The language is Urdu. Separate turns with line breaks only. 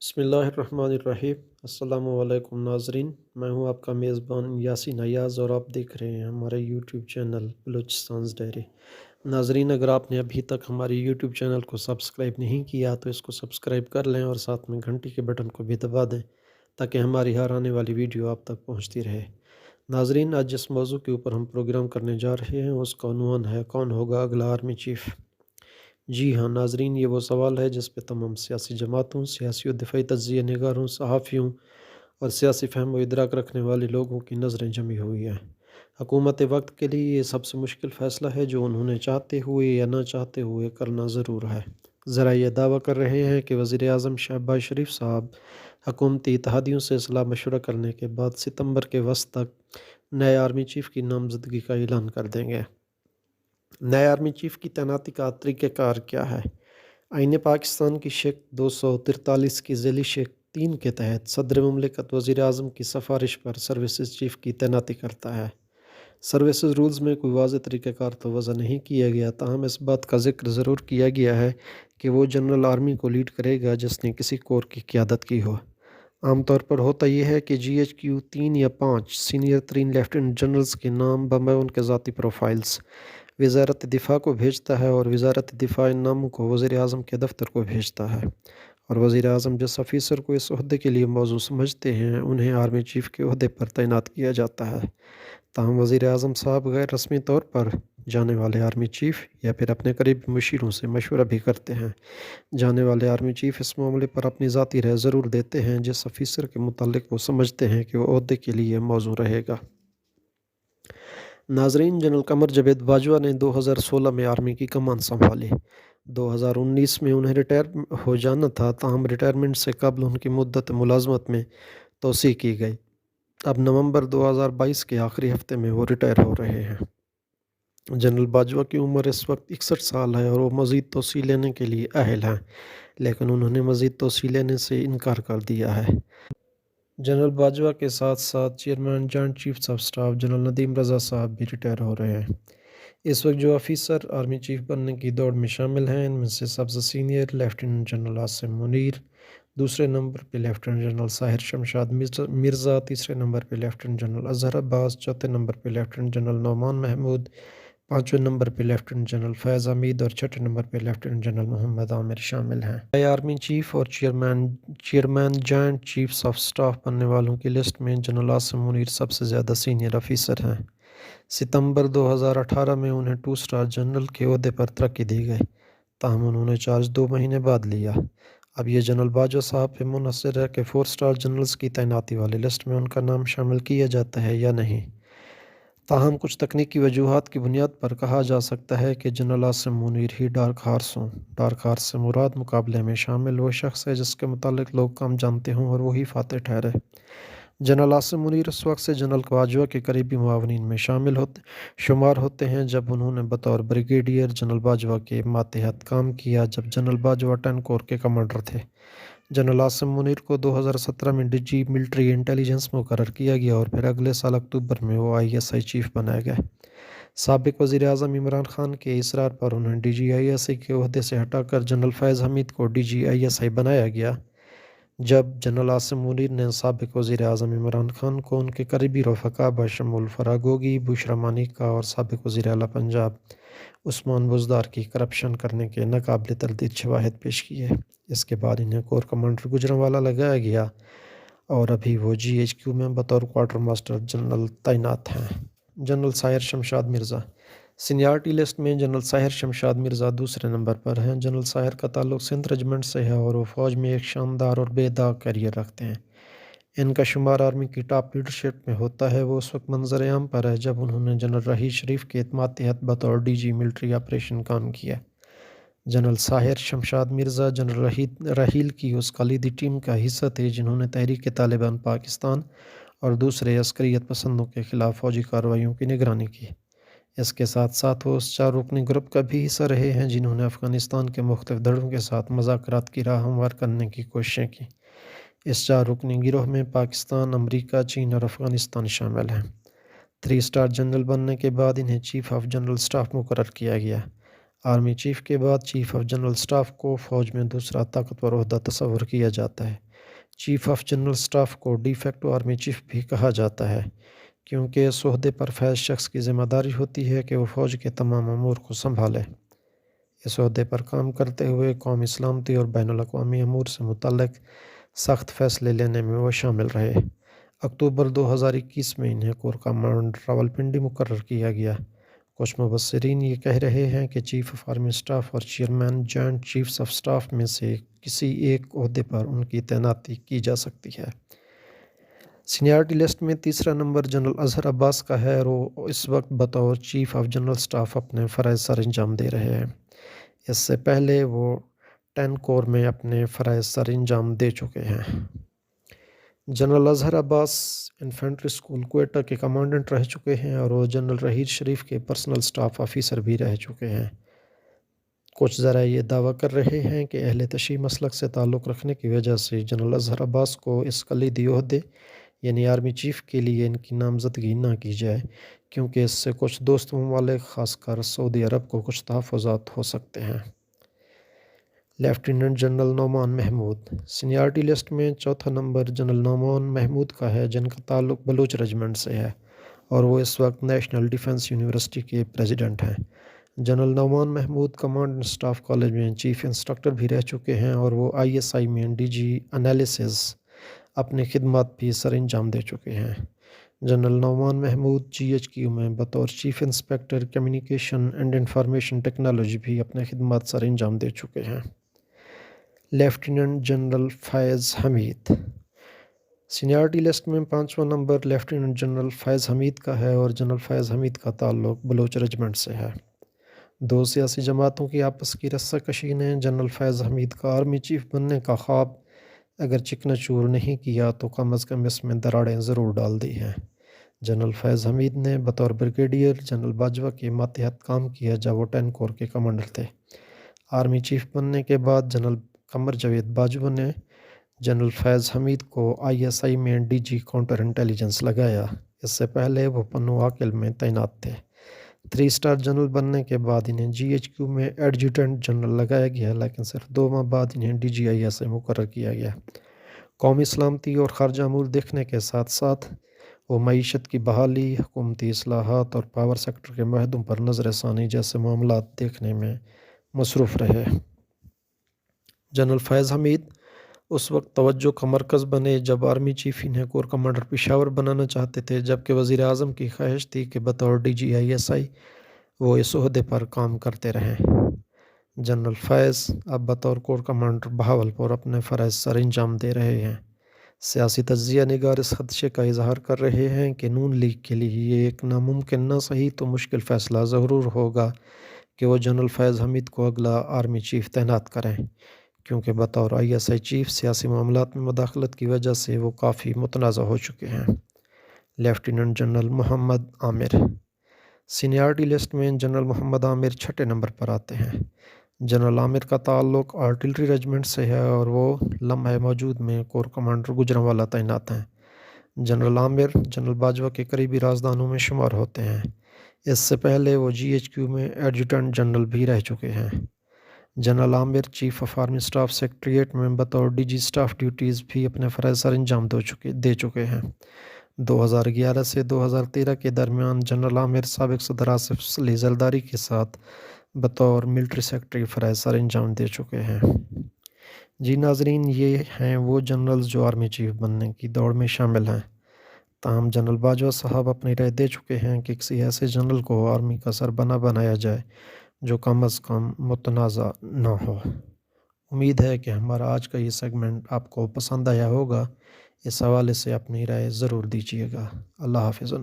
بسم اللہ الرحمن الرحیم۔ السلام علیکم ناظرین، میں ہوں آپ کا میزبان یاسین ایاز اور آپ دیکھ رہے ہیں ہمارے یوٹیوب چینل بلوچستانز ڈائری۔ ناظرین، اگر آپ نے ابھی تک ہماری یوٹیوب چینل کو سبسکرائب نہیں کیا تو اس کو سبسکرائب کر لیں اور ساتھ میں گھنٹی کے بٹن کو بھی دبا دیں تاکہ ہماری ہر آنے والی ویڈیو آپ تک پہنچتی رہے۔ ناظرین، آج جس موضوع کے اوپر ہم پروگرام کرنے جا رہے ہیں اس کا عنوان ہے کون ہوگا اگلا آرمی چیف۔ جی ہاں ناظرین، یہ وہ سوال ہے جس پہ تمام سیاسی جماعتوں، سیاسی و دفاعی تجزیہ نگاروں، صحافیوں اور سیاسی فہم و ادراک رکھنے والے لوگوں کی نظریں جمی ہوئی ہیں۔ حکومت وقت کے لیے یہ سب سے مشکل فیصلہ ہے جو انہوں نے چاہتے ہوئے یا نہ چاہتے ہوئے کرنا ضرور ہے۔ ذرا یہ دعویٰ کر رہے ہیں کہ وزیر اعظم شہباز شریف صاحب حکومتی اتحادیوں سے صلاح مشورہ کرنے کے بعد ستمبر کے وسط تک نئے آرمی چیف کی نامزدگی کا اعلان کر دیں گے۔ نئے آرمی چیف کی تعیناتی کا طریقہ کار کیا ہے؟ آئین پاکستان کی شق 243 کی ذیلی شق 3 کے تحت صدر مملکت وزیر اعظم کی سفارش پر سروسز چیف کی تعیناتی کرتا ہے۔ سروسز رولز میں کوئی واضح طریقہ کار تو وضع نہیں کیا گیا، تاہم اس بات کا ذکر ضرور کیا گیا ہے کہ وہ جنرل آرمی کو لیڈ کرے گا جس نے کسی کور کی قیادت کی ہو۔ عام طور پر ہوتا یہ ہے کہ جی ایچ کیو 3 یا 5 سینئر ترین لیفٹیننٹ جنرلز کے نام بمبئی ان کے ذاتی پروفائلز وزارت دفاع کو بھیجتا ہے اور وزارت دفاع ان ناموں کو وزیر اعظم کے دفتر کو بھیجتا ہے، اور وزیر اعظم جس افیسر کو اس عہدے کے لیے موزوں سمجھتے ہیں انہیں آرمی چیف کے عہدے پر تعینات کیا جاتا ہے۔ تاہم وزیر اعظم صاحب غیر رسمی طور پر جانے والے آرمی چیف یا پھر اپنے قریبی مشیروں سے مشورہ بھی کرتے ہیں۔ جانے والے آرمی چیف اس معاملے پر اپنی ذاتی رائے ضرور دیتے ہیں جس افیسر کے متعلق وہ سمجھتے ہیں کہ وہ عہدے کے لیے موزوں رہے گا۔ ناظرین، جنرل قمر جاوید باجوہ نے 2016 میں آرمی کی کمان سنبھالی۔ 2019 میں انہیں ریٹائر ہو جانا تھا، تاہم ریٹائرمنٹ سے قبل ان کی مدت ملازمت میں توسیع کی گئی۔ اب نومبر 2022 کے آخری ہفتے میں وہ ریٹائر ہو رہے ہیں۔ جنرل باجوہ کی عمر اس وقت 61 سال ہے اور وہ مزید توسیع لینے کے لیے اہل ہیں، لیکن انہوں نے مزید توسیع لینے سے انکار کر دیا ہے۔ جنرل باجوہ کے ساتھ ساتھ chairman joint chiefs of staff general Nadeem Raza صاحب بھی ریٹائر ہو رہے ہیں۔ اس وقت جو افیسر آرمی چیف بننے کی دوڑ میں شامل ہیں ان میں سے سب سے senior lieutenant general Asim Munir, دوسرے نمبر پہ لیفٹیننٹ جنرل ساحر شمشاد مرزا، تیسرے نمبر پہ لیفٹیننٹ جنرل اظہر عباس، چوتھے نمبر پہ لیفٹیننٹ جنرل نعمان محمود، پانچویں نمبر پہ لیفٹیننٹ جنرل فیض حمید اور چھٹے نمبر پہ لیفٹیننٹ جنرل محمد عامر شامل ہیں۔ نئے آرمی چیف اور chairman joint chiefs of staff بننے والوں کی لسٹ میں جنرل عاصم منیر سب سے زیادہ سینئر افیسر ہیں۔ ستمبر 2018 میں انہیں 2 اسٹار جنرل کے عہدے پر ترقی دی گئی، تاہم انہوں نے چارج 2 مہینے بعد لیا۔ اب یہ جنرل باجوہ صاحب پہ منحصر ہے کہ 4 اسٹار جنرلز کی تعیناتی والی لسٹ میں ان کا نام شامل کیا جاتا ہے یا نہیں۔ تاہم کچھ تکنیکی وجوہات کی بنیاد پر کہا جا سکتا ہے کہ جنرل عاصم منیر ہی ڈارک ہارس سے مراد مقابلے میں شامل وہ شخص ہے جس کے متعلق لوگ کم جانتے ہوں اور وہی فاتح ٹھہرے۔ جنرل عاصم منیر اس وقت سے جنرل باجوہ کے قریبی معاونین میں شمار ہوتے ہیں جب انہوں نے بطور بریگیڈیئر جنرل باجوہ کے ماتحت کام کیا جب جنرل باجوہ 10 کور کے کمانڈر تھے۔ جنرل عاصم منیر کو 2017 میں ڈی جی ملٹری انٹیلیجنس مقرر کیا گیا اور پھر اگلے سال اکتوبر میں وہ ISI چیف بنائے گئے۔ سابق وزیر اعظم عمران خان کے اصرار پر انہیں ڈی جی ISI کے عہدے سے ہٹا کر جنرل فیض حمید کو ڈی جی ISI بنایا گیا۔ جب جنرل عاصم منیر نے سابق وزیر اعظم عمران خان کو ان کے قریبی رفقا بشمول فراگوگی، بشرا مانیکا اور سابق وزیر اعلیٰ پنجاب عثمان بزدار کی کرپشن کرنے کے ناقابل تردید شواہد پیش کیے، اس کے بعد انہیں کور کمانڈر گجرانوالہ لگایا گیا اور ابھی وہ GHQ میں بطور کوارٹر ماسٹر جنرل تعینات ہیں۔ General Sahir Shamshad Mirza seniority list میں جنرل ساحر شمشاد مرزا دوسرے نمبر پر ہیں۔ جنرل ساحر کا تعلق سندھ ریجمنٹ سے ہے اور وہ فوج میں ایک شاندار اور بے داغ کیریئر رکھتے ہیں۔ ان کا شمار آرمی کی ٹاپ لیڈرشپ میں ہوتا ہے۔ وہ اس وقت منظر عام پر ہے جب انہوں نے جنرل رحیل شریف کے اعتماد تحت بطور ڈی جی ملٹری آپریشن کام کیا۔ جنرل ساحر شمشاد مرزا جنرل رحیل کی اس کلیدی ٹیم کا حصہ تھے جنہوں نے تحریک طالبان پاکستان اور دوسرے عسکریت پسندوں کے خلاف فوجی کارروائیوں کی نگرانی کی۔ اس کے ساتھ ساتھ وہ اس 4 رکنی گروپ کا بھی حصہ رہے ہیں جنہوں نے افغانستان کے مختلف دھڑوں کے ساتھ مذاکرات کی راہ ہموار کرنے کی کوششیں کی۔ اس 4 رکنی گروہ میں پاکستان، امریکہ، چین اور افغانستان شامل ہیں۔ 3 اسٹار جنرل بننے کے بعد انہیں چیف آف جنرل سٹاف مقرر کیا گیا۔ آرمی چیف کے بعد چیف آف جنرل سٹاف کو فوج میں دوسرا طاقتور عہدہ تصور کیا جاتا ہے۔ چیف آف جنرل اسٹاف کو ڈی فیکٹو آرمی چیف بھی کہا جاتا ہے، کیونکہ اس عہدے پر فیض شخص کی ذمہ داری ہوتی ہے کہ وہ فوج کے تمام امور کو سنبھالے۔ اس عہدے پر کام کرتے ہوئے قومی سلامتی اور بین الاقوامی امور سے متعلق سخت فیصلے لینے میں وہ شامل رہے۔ اکتوبر 2021 میں انہیں کور کمانڈر راولپنڈی مقرر کیا گیا۔ کچھ مبصرین یہ کہہ رہے ہیں کہ چیف آف آرمی اسٹاف اور chairman joint chiefs of staff میں سے کسی ایک عہدے پر ان کی تعیناتی کی جا سکتی ہے۔ سینیارٹی لسٹ میں تیسرا نمبر جنرل اظہر عباس کا ہے اور وہ اس وقت بطور چیف آف جنرل اسٹاف اپنے فرائض سر انجام دے رہے ہیں۔ اس سے پہلے وہ 10 کور میں اپنے فرائض سر انجام دے چکے ہیں۔ جنرل اظہر عباس انفینٹری اسکول کوئٹہ کے کمانڈنٹ رہ چکے ہیں اور وہ جنرل رحیل شریف کے پرسنل اسٹاف آفیسر بھی رہ چکے ہیں۔ کچھ ذرائع یہ دعویٰ کر رہے ہیں کہ اہل تشیع مسلک سے تعلق رکھنے کی وجہ سے جنرل اظہر عباس کو اس کلیدی عہدے یعنی آرمی چیف کے لیے ان کی نامزدگی نہ کی جائے، کیونکہ اس سے کچھ دوست ممالک خاص کر سعودی عرب کو کچھ تحفظات ہو سکتے ہیں۔ Lieutenant general Noman Mahmood seniority list میں چوتھا نمبر جنرل نعمان محمود کا ہے، جن کا تعلق بلوچ رجمنٹ سے ہے اور وہ اس وقت نیشنل ڈیفنس یونیورسٹی کے پریزیڈنٹ ہیں۔ General Noman Mahmood commandant staff college میں چیف انسٹرکٹر بھی رہ چکے ہیں اور وہ ISI میں ڈی جی انالیسز اپنی خدمات بھی سر انجام دے چکے ہیں۔ جنرل نعمان محمود GHQ میں بطور chief inspector communication and information technology بھی اپنے خدمات سر انجام دے چکے ہیں۔ لیفٹیننٹ جنرل فیض حمید سینیارٹی لسٹ میں پانچواں نمبر لیفٹیننٹ جنرل فیض حمید کا ہے اور جنرل فیض حمید کا تعلق بلوچ رجمنٹ سے ہے۔ دو سیاسی جماعتوں کی آپس کی رسہ کشی نے جنرل فیض حمید کا آرمی چیف بننے کا خواب اگر چکنا چور نہیں کیا تو کم از کم اس میں دراڑیں ضرور ڈال دی ہیں۔ جنرل فیض حمید نے بطور بریگیڈیئر جنرل باجوہ کے ماتحت کام کیا جب وہ 10 کور کے کمانڈر تھے۔ آرمی چیف بننے کے بعد جنرل قمر جاوید باجوہ نے جنرل فیض حمید کو ISI میں DG کاؤنٹر انٹیلیجنس لگایا۔ اس سے پہلے وہ پنو عاقل میں تعینات تھے۔ 3 اسٹار جنرل بننے کے بعد انہیں GHQ میں ایڈجوٹنٹ جنرل لگایا گیا، لیکن صرف 2 ماہ بعد انہیں DG ISI مقرر کیا گیا۔ قومی سلامتی اور خارجہ امور دیکھنے کے ساتھ ساتھ وہ معیشت کی بحالی، حکومتی اصلاحات اور پاور سیکٹر کے معاہدوں پر نظر ثانی جیسے معاملات دیکھنے میں مصروف رہے۔ جنرل فیض حمید اس وقت توجہ کا مرکز بنے جب آرمی چیف انہیں کور کمانڈر پشاور بنانا چاہتے تھے، جبکہ وزیر اعظم کی خواہش تھی کہ بطور DG ISI وہ اس عہدے پر کام کرتے رہیں۔ جنرل فیض اب بطور کور کمانڈر بہاولپور اپنے فرائض سر انجام دے رہے ہیں۔ سیاسی تجزیہ نگار اس خدشے کا اظہار کر رہے ہیں کہ نون لیگ کے لیے یہ ایک ناممکن نہ صحیح تو مشکل فیصلہ ضرور ہوگا کہ وہ جنرل فیض حمید کو اگلا آرمی چیف تعینات کریں، کیونکہ بطور ISI چیف سیاسی معاملات میں مداخلت کی وجہ سے وہ کافی متنازع ہو چکے ہیں۔ لیفٹیننٹ جنرل محمد عامر سینیارٹی لسٹ میں جنرل محمد عامر 6 نمبر پر آتے ہیں۔ جنرل عامر کا تعلق آرٹلری رجمنٹ سے ہے اور وہ لمحہ موجود میں کور کمانڈر گجرانوالہ تعینات ہیں۔ جنرل عامر جنرل باجوہ کے قریبی رازدانوں میں شمار ہوتے ہیں۔ اس سے پہلے وہ GHQ میں ایڈجوٹنٹ جنرل بھی رہ چکے ہیں۔ General Amir chief of army staff secretariat میں بطور DG اسٹاف ڈیوٹیز بھی اپنے فرائض سر انجام دے چکے ہیں۔ 2011 سے 2013 کے درمیان جنرل عامر سابق صدر آصف علی زرداری کے ساتھ بطور ملٹری سیکریٹری فرائض سر انجام دے چکے ہیں۔ جی ناظرین، یہ ہیں وہ جنرلز جو آرمی چیف بننے کی دوڑ میں شامل ہیں۔ تاہم جنرل باجوہ صاحب اپنی رائے دے چکے ہیں کہ کسی ایسے جنرل کو آرمی کا سربراہ بنایا جائے جو کم از کم متنازع نہ ہو۔ امید ہے کہ ہمارا آج کا یہ سیگمنٹ آپ کو پسند آیا ہوگا۔ اس حوالے سے اپنی رائے ضرور دیجیے گا۔ اللہ حافظ۔